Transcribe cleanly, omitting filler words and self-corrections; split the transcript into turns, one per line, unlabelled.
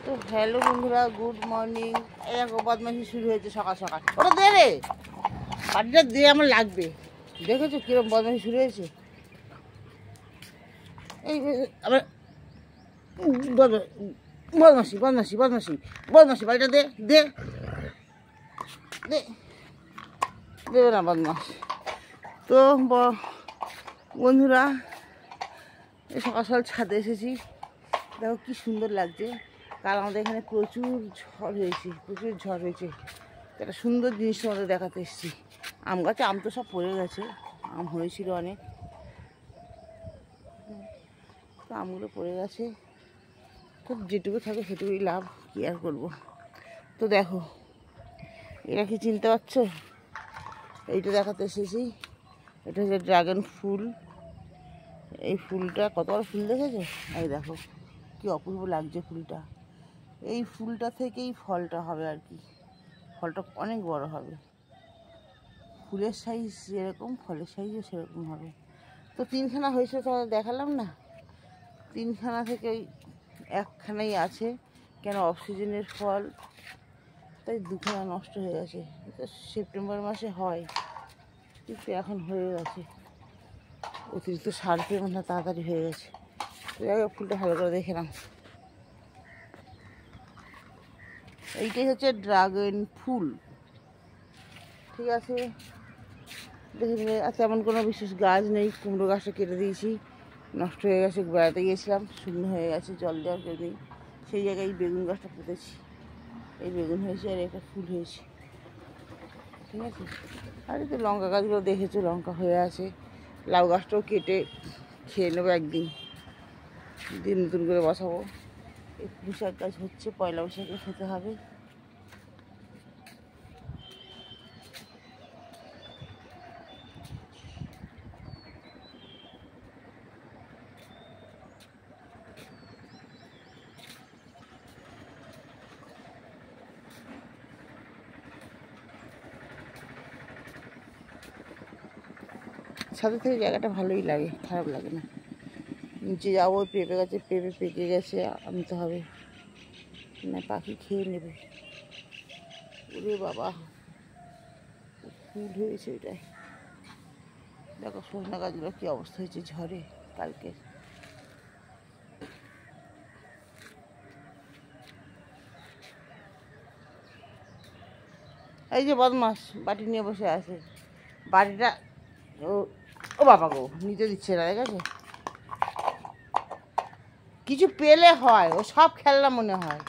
তো হ্যালো বন্ধুরা, good morning. এই দেখো বদমাইশি শুরু হয়েছে সকাল সকাল। ওটা দে রে, বাড়িটা দিয়ে আমার লাগবে। দেখেছো কিরকম বদমাইশি শুরু হয়েছে? এই আবার বদমাসি বদমাসি বদমাসি বদমাসি, বাড়িটা দে দে দে, দেবে না বদমাস। তো বন্ধুরা, এই সকাল সকাল ছাদে এসেছি। দেখো কি সুন্দর লাগছে। কাল আমাদের এখানে প্রচুর ঝড় হয়েছে। একটা সুন্দর জিনিস তোমাদের দেখাতে এসেছি। আম গাছে আম তো সব পড়ে গেছে, আম হয়েছিল অনেক, তো আমগুলো পড়ে গেছে। তো যেটুকু থাকে সেটুকুই লাভ, কী আর করবো। তো দেখো, এরা কি চিনতে পারছো? এইটা দেখাতে এসেছি। এটা হচ্ছে ড্রাগন ফুল। এই ফুলটা কত বড় ফুল দেখেছো? এই দেখো কি অপূর্ব লাগছে ফুলটা। এই ফুলটা থেকেই ফলটা হবে আর কি। ফলটা অনেক বড় হবে। ফুলের সাইজ যেরকম, ফলের সাইজও সেরকম হবে। তো তিনখানা হয়েছে, তো দেখালাম না। তিনখানা থেকে একখানাই আছে, কেন অক্সিজেনের ফল, তাই দুখানা নষ্ট হয়ে গেছে। তো সেপ্টেম্বর মাসে হয়, কিন্তু এখন হয়ে গেছে। অতিরিক্ত সার পেয়ে মনে হয় তাড়াতাড়ি হয়ে গেছে। ফুলটা ভালো করে দেখে নাও। এইটাই হচ্ছে ড্রাগন ফুল, ঠিক আছে? দেখে নিলে। আর তেমন কোনো বিশেষ গাছ নেই। কুমড়ো গাছটা কেটে দিয়েছি, নষ্ট হয়ে গেছে। বেড়াতে গিয়েছিলাম, শুকনো হয়ে গেছে, জল দেওয়ার কেউ নেই। সেই জায়গায় বেগুন গাছটা পুঁতেছি। এই বেগুন হয়েছে আর একটা ফুল হয়েছে, ঠিক আছে? আর এই তো লঙ্কা গাছগুলো দেখেছো, লঙ্কা হয়ে আছে। লাউ গাছটাও কেটে খেয়ে নেবো একদিন, দিয়ে নতুন করে বসাবো। এই পুঁই শাক গাছ হচ্ছে, পয়লা বৈশাখে খেতে হবে। ছাদের থেকে জায়গাটা ভালোই লাগে, খারাপ লাগে না। নিচে যাবো, পেঁপে গাছে পেঁপে পেকে গেছে, আনতে হবে, না পাখি খেয়ে নেবে। ওরে বাবা, ফুল হয়েছে ওইটাই। দেখো সজনা গাছগুলো কী অবস্থা হয়েছে ঝড়ে কালকে। এই যে বদমাস বাটি নিয়ে বসে আছে, বাটিটা ও ও বাবা গো, নিতে দিচ্ছে না, দেখেছো? কিছু পেলে হয়, ও সব খেলনা মনে হয়।